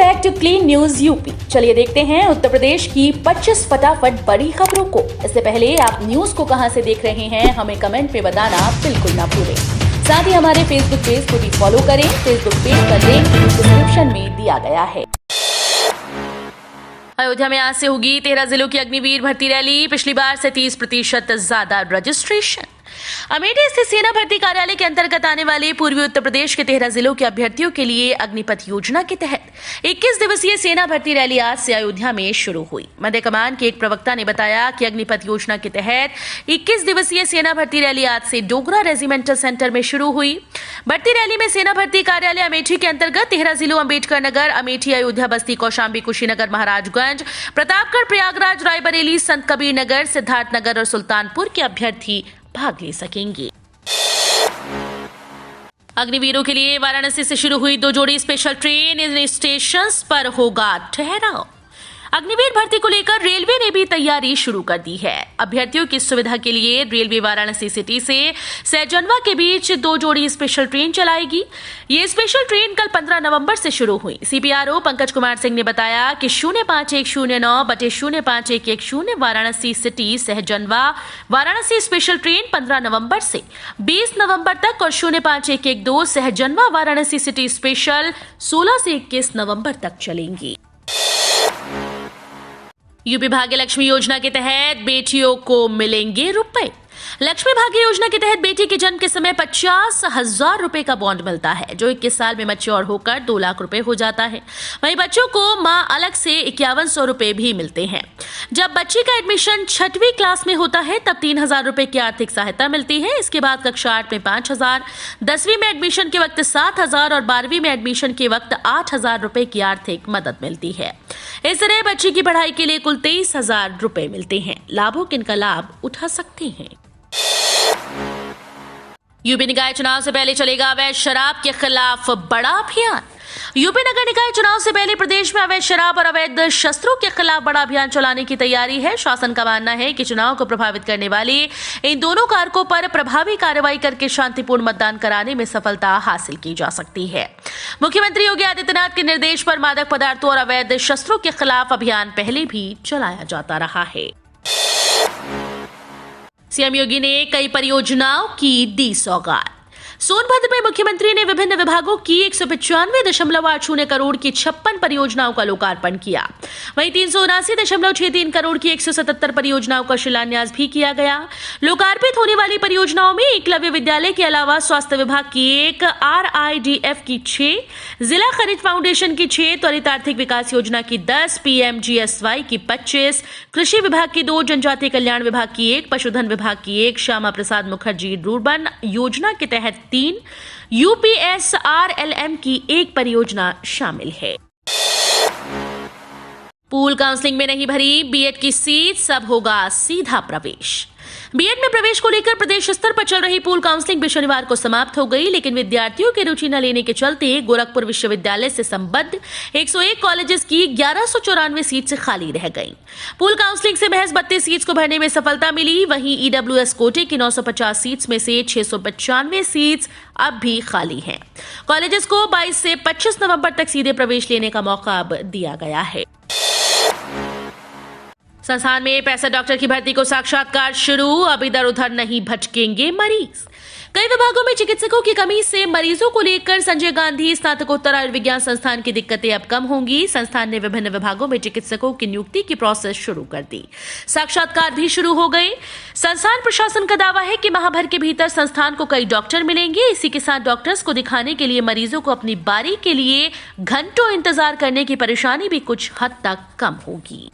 Back to clean news UP. चलिए देखते हैं उत्तर प्रदेश की 25 फटाफट बड़ी खबरों को। इससे पहले आप न्यूज को कहां से देख रहे हैं हमें कमेंट में बताना बिल्कुल ना भूलें। साथ ही हमारे फेसबुक पेज को भी फॉलो करें। फेसबुक पेज का लिंक डिस्क्रिप्शन में दिया गया है। अयोध्या में आज से होगी 13 जिलों की अग्निवीर भर्ती रैली। पिछली बार से 30% ज्यादा रजिस्ट्रेशन। अमेठी स्थित सेना भर्ती कार्यालय के अंतर्गत आने वाले पूर्वी उत्तर प्रदेश के 13 जिलों के अभ्यर्थियों के लिए अग्निपथ योजना के तहत 21 दिवसीय सेना भर्ती रैली आज से अयोध्या में शुरू हुई। मध्य कमान के एक प्रवक्ता ने बताया कि अग्निपथ योजना के तहत 21 दिवसीय सेना भर्ती रैली आज से डोगरा रेजिमेंटल सेंटर में शुरू हुई। भर्ती रैली में सेना भर्ती कार्यालय अमेठी के अंतर्गत 13 जिलों अम्बेडकर नगर, अमेठी, अयोध्या, बस्ती, कौशाम्बी, कुशीनगर, महाराजगंज, प्रतापगढ़, प्रयागराज, रायबरेली, संत कबीर नगर, सिद्धार्थनगर और सुल्तानपुर के अभ्यर्थी भाग ले सकेंगे। अग्निवीरों के लिए वाराणसी से शुरू हुई 2 जोड़ी स्पेशल ट्रेन। इन स्टेशन पर होगा ठहराव। अग्निवीर भर्ती को लेकर रेलवे ने भी तैयारी शुरू कर दी है। अभ्यर्थियों की सुविधा के लिए रेलवे वाराणसी सिटी से सैजनवा के बीच 2 जोड़ी स्पेशल ट्रेन चलाएगी। ये स्पेशल ट्रेन कल 15 नवंबर से शुरू हुई। सीपीआरओ पंकज कुमार सिंह ने बताया कि 05109/05110 Varanasi city Sahjanwa Varanasi special train 15 नवंबर से 20 नवंबर तक और 05112 सहजनवा वाराणसी सिटी स्पेशल 16 से 21 नवंबर तक चलेंगी। यूपी भाग्य लक्ष्मी योजना के तहत बेटियों को मिलेंगे रुपए। लक्ष्मी भाग्य योजना के तहत बेटी के जन्म के समय 50,000 रुपए का बॉन्ड मिलता है, जो 21 साल में मैच्योर होकर 2 लाख रुपए हो जाता है। वहीं बच्चों को मां अलग से 5100 रुपए भी मिलते हैं। जब बच्ची का एडमिशन 6वीं क्लास में होता है तब 3000 रुपए की आर्थिक सहायता मिलती है। इसके बाद कक्षा 8 में 5000, 10वीं में एडमिशन के वक्त 7000 और 12वीं में एडमिशन के वक्त 8000 रुपए की आर्थिक मदद मिलती है। इस तरह बच्ची की पढ़ाई के लिए कुल 23,000 रुपए मिलते हैं। लाभुक इनका लाभ उठा सकते हैं। यूपी निकाय चुनाव से पहले चलेगा अवैध शराब के खिलाफ बड़ा अभियान। यूपी नगर निकाय चुनाव से पहले प्रदेश में अवैध शराब और अवैध शस्त्रों के खिलाफ बड़ा अभियान चलाने की तैयारी है। शासन का मानना है कि चुनाव को प्रभावित करने वाले इन दोनों कारकों पर प्रभावी कार्रवाई करके शांतिपूर्ण मतदान कराने में सफलता हासिल की जा सकती है। मुख्यमंत्री योगी आदित्यनाथ के निर्देश पर मादक पदार्थों और अवैध शस्त्रों के खिलाफ अभियान पहले भी चलाया जाता रहा है। सीएम योगी ने कई परियोजनाओं की दी सौगात। सोनभद्र में मुख्यमंत्री ने विभिन्न विभागों की 195.80 करोड़ की 56 परियोजनाओं का लोकार्पण किया। वहीं 379.63 करोड़ की 177 परियोजनाओं का शिलान्यास भी किया गया। लोकार्पित होने वाली परियोजनाओं में एकलव्य विद्यालय के अलावा स्वास्थ्य विभाग की 1, RIDF की 6, जिला खनिज फाउंडेशन की 6, त्वरित आर्थिक विकास योजना की 10, PMGSY की 25, कृषि विभाग की 2, जनजातीय कल्याण विभाग की 1, पशुधन विभाग की 1, श्यामा प्रसाद मुखर्जी रूर्बन योजना के तहत 3, UPSRLM की 1 परियोजना शामिल है। पूल काउंसलिंग में नहीं भरी बीएड की सीट, सब होगा सीधा प्रवेश। बीएड में प्रवेश को लेकर प्रदेश स्तर पर चल रही पूल काउंसलिंग भी शनिवार को समाप्त हो गई, लेकिन विद्यार्थियों की रुचि न लेने के चलते गोरखपुर विश्वविद्यालय से संबद्ध 101 कॉलेजेस की 1194 सीट से खाली रह गईं। पूल काउंसलिंग से महज 32 सीट्स को भरने में सफलता मिली। वहीं EWS कोटे की 950 सीट्स में से 695 सीट्स अब भी खाली हैं। कॉलेजेस को 22 से 25 नवंबर तक सीधे प्रवेश लेने का मौका अब दिया गया है। संस्थान में 65 डॉक्टर की भर्ती को साक्षात्कार शुरू। अब इधर उधर नहीं भटकेंगे मरीज। कई विभागों में चिकित्सकों की कमी से मरीजों को लेकर संजय गांधी स्नातकोत्तर आयुर्विज्ञान संस्थान की दिक्कतें अब कम होंगी। संस्थान ने विभिन्न विभागों में चिकित्सकों की नियुक्ति की प्रोसेस शुरू कर दी। साक्षात्कार भी शुरू हो गए। संस्थान प्रशासन का दावा है कि माह भर के भीतर संस्थान को कई डॉक्टर मिलेंगे। इसी के साथ डॉक्टर्स को दिखाने के लिए मरीजों को अपनी बारी के लिए घंटों इंतजार करने की परेशानी भी कुछ हद तक कम होगी।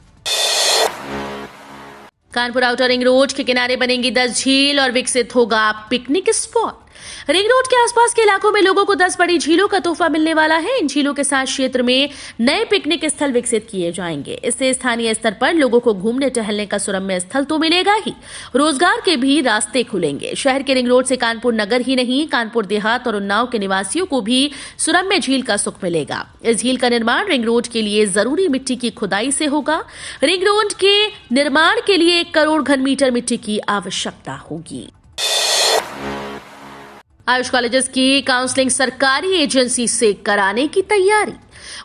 कानपुर आउटर रिंग रोड के किनारे बनेंगी 10 झील और विकसित होगा पिकनिक स्पॉट। रिंग रोड के आसपास के इलाकों में लोगों को 10 बड़ी झीलों का तोहफा मिलने वाला है। इन झीलों के साथ क्षेत्र में नए पिकनिक स्थल विकसित किए जाएंगे। इससे स्थानीय स्तर पर लोगों को घूमने टहलने का सुरम्य स्थल तो मिलेगा ही, रोजगार के भी रास्ते खुलेंगे। शहर के रिंग रोड से कानपुर नगर ही नहीं, कानपुर देहात और उन्नाव के निवासियों को भी सुरम्य झील का सुख मिलेगा। इस झील का निर्माण रिंग रोड के लिए जरूरी मिट्टी की खुदाई से होगा। रिंग रोड के निर्माण के लिए 1 करोड़ घन मीटर मिट्टी की आवश्यकता होगी। आयुष कॉलेजेस की काउंसलिंग सरकारी एजेंसी से कराने की तैयारी।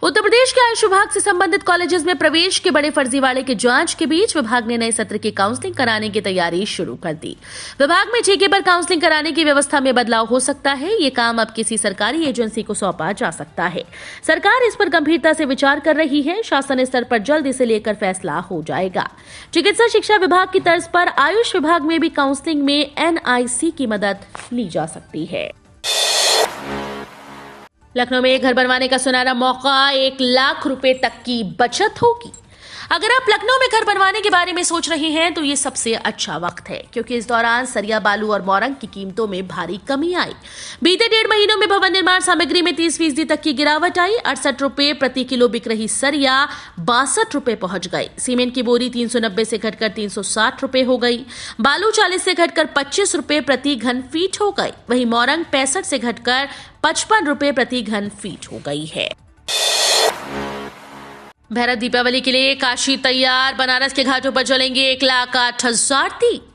उत्तर प्रदेश के आयुष विभाग से संबंधित कॉलेजेस में प्रवेश के बड़े फर्जीवाड़े की जांच के बीच विभाग ने नए सत्र की काउंसलिंग कराने की तैयारी शुरू कर दी। विभाग में ठेके पर काउंसलिंग कराने की व्यवस्था में बदलाव हो सकता है। ये काम अब किसी सरकारी एजेंसी को सौंपा जा सकता है। सरकार इस पर गंभीरता से विचार कर रही है। शासन स्तर पर जल्द इसे लेकर फैसला हो जाएगा। चिकित्सा शिक्षा विभाग की तर्ज पर आयुष विभाग में भी काउंसलिंग में एनआईसी की मदद ली जा सकती है। लखनऊ में घर बनवाने का सुनहरा मौका, 1 लाख रुपए तक की बचत होगी। अगर आप लखनऊ में घर बनवाने के बारे में सोच रहे हैं तो ये सबसे अच्छा वक्त है, क्योंकि इस दौरान सरिया, बालू और मोरंग की कीमतों में भारी कमी आई। बीते 1.5 महीनों में भवन निर्माण सामग्री में 30% तक की गिरावट आई। 68 रुपए प्रति किलो बिक रही सरिया 62 रुपए पहुंच गई। सीमेंट की बोरी 390 से घटकर 360 रुपए हो गई। बालू 40 से घटकर 25 रुपए प्रति घन फीट हो गई। वहीं मोरंग 65 से घटकर 55 रुपए प्रति घन फीट हो गई है। भैरव दीपावली के लिए काशी तैयार, बनारस के घाटों पर जलेंगे 1,08,000 दीप।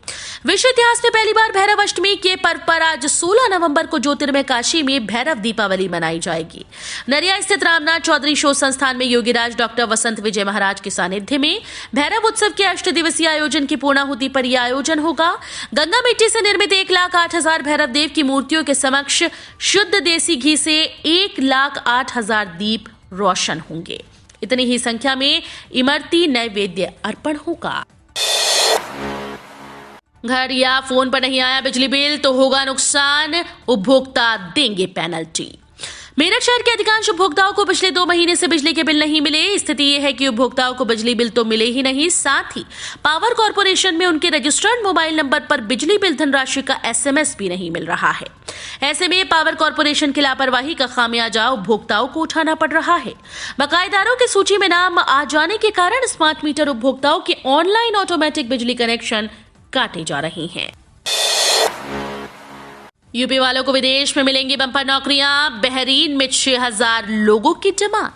विश्व इतिहास में पहली बार भैरव अष्टमी के पर्व पर आज 16 नवंबर को ज्योतिर्मय काशी में भैरव दीपावली मनाई जाएगी। नरिया स्थित रामनाथ चौधरी शोध संस्थान में योगीराज डॉक्टर वसंत विजय महाराज के सानिध्य में भैरव उत्सव के 8 दिवसीय आयोजन की पूर्णाहुति पर यह आयोजन होगा। गंगा मिट्टी से निर्मित 1,08,000 भैरव देव की मूर्तियों के समक्ष शुद्ध देसी घी से 1,08,000 दीप रोशन होंगे। इतनी ही संख्या में इमरती नैवेद्य अर्पण होगा। घर या फोन पर नहीं आया बिजली बिल तो होगा नुकसान, उपभोक्ता देंगे पेनल्टी। मेरठ शहर के अधिकांश उपभोक्ताओं को पिछले 2 महीने से बिजली के बिल नहीं मिले। स्थिति यह है कि उपभोक्ताओं को बिजली बिल तो मिले ही नहीं, साथ ही पावर कॉर्पोरेशन में उनके रजिस्टर्ड मोबाइल नंबर पर बिजली बिल धनराशि का एसएमएस भी नहीं मिल रहा है। ऐसे में पावर कॉर्पोरेशन की लापरवाही का खामियाजा उपभोक्ताओं को उठाना पड़ रहा है। बकायेदारों की सूची में नाम आ जाने के कारण स्मार्ट मीटर उपभोक्ताओं के ऑनलाइन ऑटोमेटिक बिजली कनेक्शन काटे जा रहे हैं। यूपी वालों को विदेश में मिलेंगी बंपर नौकरियां, बहरीन में 6,000 लोगों की डिमांड।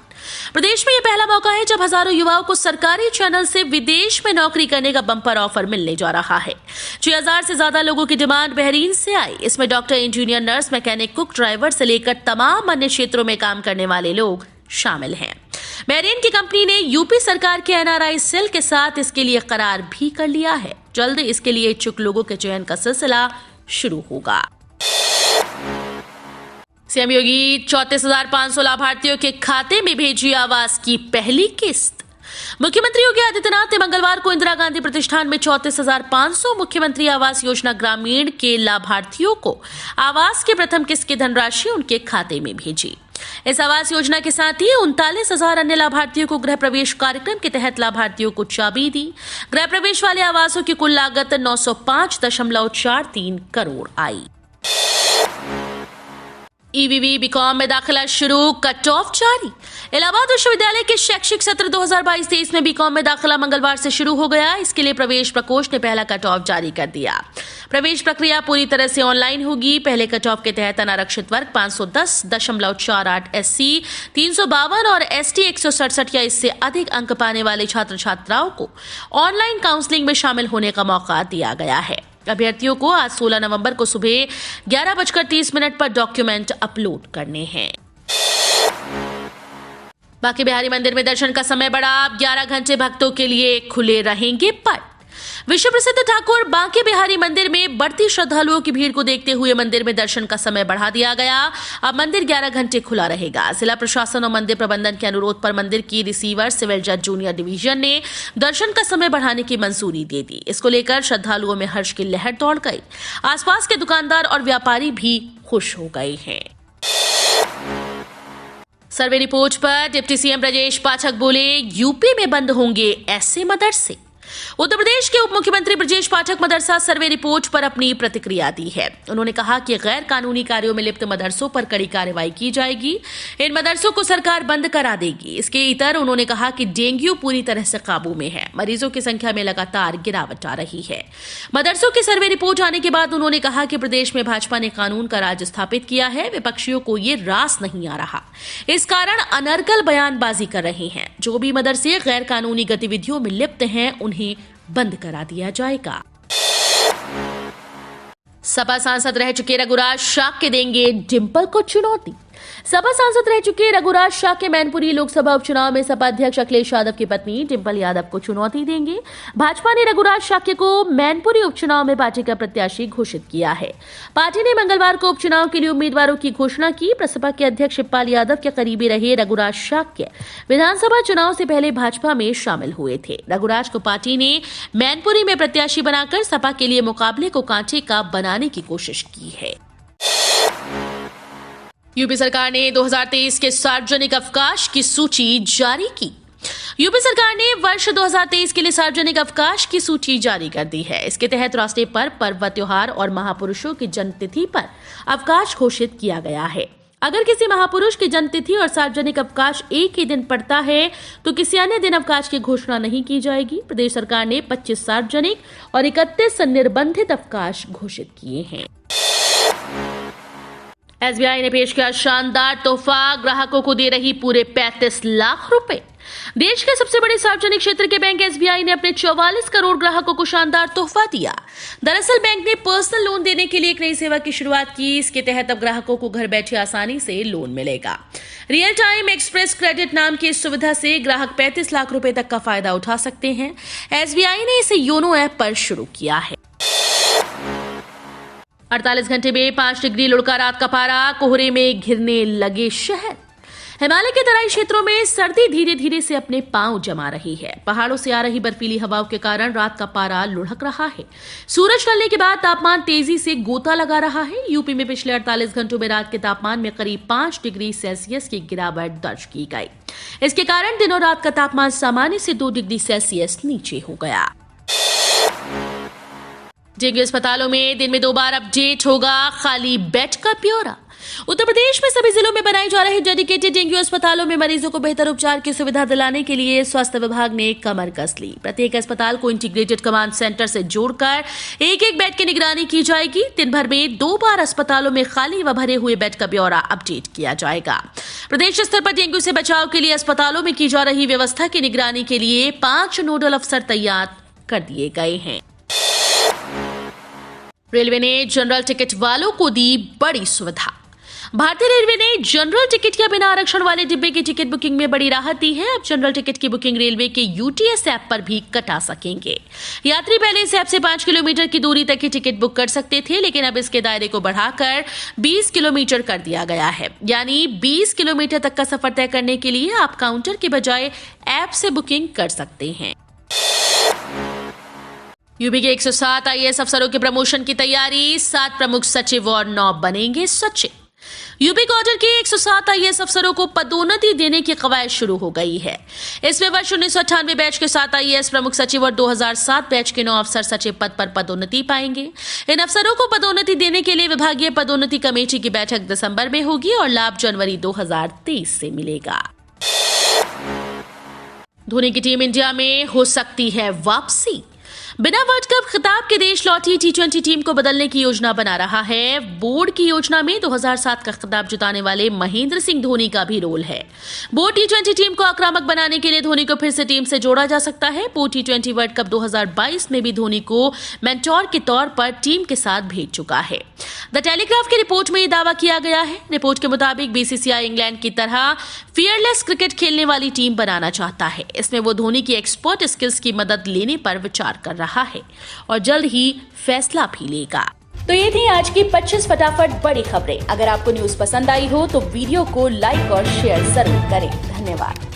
प्रदेश में यह पहला मौका है जब हजारों युवाओं को सरकारी चैनल से विदेश में नौकरी करने का बंपर ऑफर मिलने जा रहा है। 6,000 से ज्यादा लोगों की डिमांड बहरीन से आई। इसमें doctor, engineer, nurse, mechanic, cook, driver से लेकर तमाम अन्य क्षेत्रों में काम करने वाले लोग शामिल हैं। बहरीन की कंपनी ने यूपी सरकार के एनआरआई सेल के साथ इसके लिए करार भी कर लिया है। जल्द इसके लिए इच्छुक लोगों के चयन का सिलसिला शुरू होगा। सीएम योगी 34,500 लाभार्थियों के खाते में भेजी आवास की पहली किस्त। मुख्यमंत्री योगी आदित्यनाथ ने मंगलवार को इंदिरा गांधी प्रतिष्ठान में 34,500 मुख्यमंत्री आवास योजना ग्रामीण के लाभार्थियों को आवास के प्रथम किस्त की धनराशि उनके खाते में भेजी। इस आवास योजना के साथ ही 39,000 अन्य लाभार्थियों को गृह प्रवेश कार्यक्रम के तहत लाभार्थियों को चाबी दी। गृह प्रवेश वाले आवासों की कुल लागत 905.43 करोड़ आई। ईवीवी बीकॉम में दाखिला शुरू, कट ऑफ जारी। इलाहाबाद विश्वविद्यालय के शैक्षिक सत्र 2022-23 में बीकॉम में दाखिला मंगलवार से शुरू हो गया। इसके लिए प्रवेश प्रकोष्ठ ने पहला कट ऑफ जारी कर दिया। प्रवेश प्रक्रिया पूरी तरह से ऑनलाइन होगी। पहले कट ऑफ के तहत अनारक्षित वर्ग 510.48 एससी, 352 और एसटी 167 या इससे अधिक अंक पाने वाले छात्र छात्राओं को ऑनलाइन काउंसलिंग में शामिल होने का मौका दिया गया है। अभ्यर्थियों को आज 16 नवंबर को सुबह 11:30 पर डॉक्यूमेंट अपलोड करने हैं। बांके बिहारी मंदिर में दर्शन का समय बढ़ा, 11 घंटे भक्तों के लिए खुले रहेंगे पट। विश्व प्रसिद्ध ठाकुर बांके बिहारी मंदिर में बढ़ती श्रद्धालुओं की भीड़ को देखते हुए मंदिर में दर्शन का समय बढ़ा दिया गया। अब मंदिर 11 घंटे खुला रहेगा। जिला प्रशासन और मंदिर प्रबंधन के अनुरोध पर मंदिर की रिसीवर सिविल जज जूनियर डिवीजन ने दर्शन का समय बढ़ाने की मंजूरी दे दी। इसको लेकर श्रद्धालुओं में हर्ष की लहर दौड़ गई। आसपास के दुकानदार और व्यापारी भी खुश हो गए हैं। सर्वे रिपोर्ट पर डिप्टी सीएम ब्रजेश पाठक बोले, यूपी में बंद होंगे ऐसे मदरसे। उत्तर प्रदेश के उप मुख्यमंत्री ब्रजेश पाठक मदरसा सर्वे रिपोर्ट पर अपनी प्रतिक्रिया दी है। उन्होंने कहा कि गैर कानूनी कार्यों में लिप्त मदरसों पर कड़ी कार्रवाई की जाएगी। इन मदरसों को सरकार बंद करा देगी। इसके इतर उन्होंने कहा कि डेंगू पूरी तरह से काबू में है। मरीजों की संख्या में लगातार गिरावट आ रही है। मदरसों की सर्वे रिपोर्ट आने के बाद उन्होंने कहा कि प्रदेश में भाजपा ने कानून का राज स्थापित किया है। विपक्षियों को ये रास नहीं आ रहा, इस कारण अनर्गल बयानबाजी कर रहे हैं। जो भी मदरसे गैर कानूनी गतिविधियों में लिप्त हैं उन्हें बंद करा दिया जाएगा। सपा सांसद रह चुके रघुराज शाक्य देंगे डिंपल को चुनौती। सपा सांसद रह चुके रघुराज शाह के मैनपुरी लोकसभा उपचुनाव में सपा अध्यक्ष अखिलेश यादव की पत्नी डिंपल यादव को चुनौती देंगे। भाजपा ने रघुराज शाह को मैनपुरी उपचुनाव में पार्टी का प्रत्याशी घोषित किया है। पार्टी ने मंगलवार को उपचुनाव के लिए उम्मीदवारों की घोषणा की। प्रसपा के अध्यक्ष शिवपाल यादव के करीबी रहे रघुराज शाह के विधानसभा चुनाव से पहले भाजपा में शामिल हुए थे। रघुराज को पार्टी ने मैनपुरी में प्रत्याशी बनाकर सपा के लिए मुकाबले को कांटे का बनाने की कोशिश की है। यूपी सरकार ने 2023 के सार्वजनिक अवकाश की सूची जारी की। यूपी सरकार ने वर्ष 2023 के लिए सार्वजनिक अवकाश की सूची जारी कर दी है। इसके तहत राष्ट्रीय पर्व, त्योहार और महापुरुषों की जन्मतिथि पर अवकाश घोषित किया गया है। अगर किसी महापुरुष की जन्मतिथि और सार्वजनिक अवकाश एक ही दिन पड़ता है तो किसी अन्य दिन अवकाश की घोषणा नहीं की जाएगी। प्रदेश सरकार ने 25 सार्वजनिक और 31 निर्बंधित अवकाश घोषित किए हैं। एसबीआई ने पेश किया शानदार तोहफा, ग्राहकों को दे रही पूरे 35 लाख रुपए। देश के सबसे बड़े सार्वजनिक क्षेत्र के बैंक एसबीआई ने अपने 44 करोड़ ग्राहकों को शानदार तोहफा दिया। दरअसल बैंक ने पर्सनल लोन देने के लिए एक नई सेवा की शुरुआत की। इसके तहत अब ग्राहकों को घर बैठे आसानी से लोन मिलेगा। रियल टाइम एक्सप्रेस क्रेडिट नाम की इस सुविधा से ग्राहक 35 लाख रुपए तक का फायदा उठा सकते हैं। एसबीआई ने इसे योनो ऐप पर शुरू किया है। 48 घंटे में 5 डिग्री लुढ़का रात का पारा, कोहरे में घिरने लगे शहर। हिमालय के तराई क्षेत्रों में सर्दी धीरे धीरे से अपने पांव जमा रही है। पहाड़ों से आ रही बर्फीली हवाओं के कारण रात का पारा लुढ़क रहा है। सूरज ढलने के बाद तापमान तेजी से गोता लगा रहा है। यूपी में पिछले 48 घंटों में रात के तापमान में करीब 5 डिग्री सेल्सियस की गिरावट दर्ज की गई। इसके कारण दिनों रात का तापमान सामान्य से 2 डिग्री सेल्सियस नीचे हो गया। डेंगू अस्पतालों में दिन में 2 बार अपडेट होगा खाली बेड का ब्यौरा। उत्तर प्रदेश में सभी जिलों में बनाई जा रही डेडिकेटेड डेंगू अस्पतालों में मरीजों को बेहतर उपचार की सुविधा दिलाने के लिए स्वास्थ्य विभाग ने कमर कस ली। प्रत्येक अस्पताल को इंटीग्रेटेड कमांड सेंटर से जोड़कर एक एक बेड की निगरानी की जाएगी। दिन भर में 2 बार अस्पतालों में खाली व भरे हुए बेड का ब्यौरा अपडेट किया जाएगा। प्रदेश स्तर पर डेंगू से बचाव के लिए अस्पतालों में की जा रही व्यवस्था की निगरानी के लिए 5 नोडल अफसर तैयार कर दिए गए हैं। रेलवे ने जनरल टिकट वालों को दी बड़ी सुविधा। भारतीय रेलवे ने जनरल टिकट या बिना आरक्षण वाले डिब्बे की टिकट बुकिंग में बड़ी राहत दी है। अब जनरल टिकट की बुकिंग रेलवे के यूटीएस ऐप पर भी कटा सकेंगे। यात्री पहले इस ऐप से 5 किलोमीटर की दूरी तक की टिकट बुक कर सकते थे, लेकिन अब इसके दायरे को बढ़ाकर 20 किलोमीटर कर दिया गया है। यानी 20 किलोमीटर तक का सफर तय करने के लिए आप काउंटर के बजाय ऐप से बुकिंग कर सकते हैं। यूपी के 107 आईएएस अफसरों के प्रमोशन की तैयारी। 7 प्रमुख सचिव और 9 बनेंगे सचिव। यूपी क्वार्टर के 107 आईएएस अफसरों को पदोन्नति देने की कवायद शुरू हो गई है। इसमें वर्ष 1998 बैच के 7 आईएएस प्रमुख सचिव और 2007 बैच के 9 अफसर सचिव पद पर पदोन्नति पाएंगे। इन अफसरों को पदोन्नति देने के लिए विभागीय पदोन्नति कमेटी की बैठक दिसंबर में होगी और लाभ जनवरी 2023 से मिलेगा। धोनी की टीम इंडिया में हो सकती है वापसी। बिना वर्ल्ड कप खिताब के देश लौटी टी20 टीम को बदलने की योजना बना रहा है। बोर्ड की योजना में 2007 का खिताब जिताने वाले महेंद्र सिंह धोनी का भी रोल है। बोर्ड टी20 टीम को आक्रामक बनाने के लिए धोनी को फिर से टीम से जोड़ा जा सकता है। बोर्ड टी20 वर्ल्ड कप 2022 में भी धोनी को मेंटोर के तौर पर टीम के साथ भेज चुका है। द टेलीग्राफ की रिपोर्ट में यह दावा किया गया है। रिपोर्ट के मुताबिक बीसीसीआई इंग्लैंड की तरह फियरलेस क्रिकेट खेलने वाली टीम बनाना चाहता है। इसमें वो धोनी की एक्सपर्ट स्किल्स की मदद लेने पर विचार कर रहा है और जल्द ही फैसला भी लेगा। तो ये थी आज की 25 फटाफट बड़ी खबरें। अगर आपको न्यूज पसंद आई हो तो वीडियो को लाइक और शेयर जरूर करें। धन्यवाद।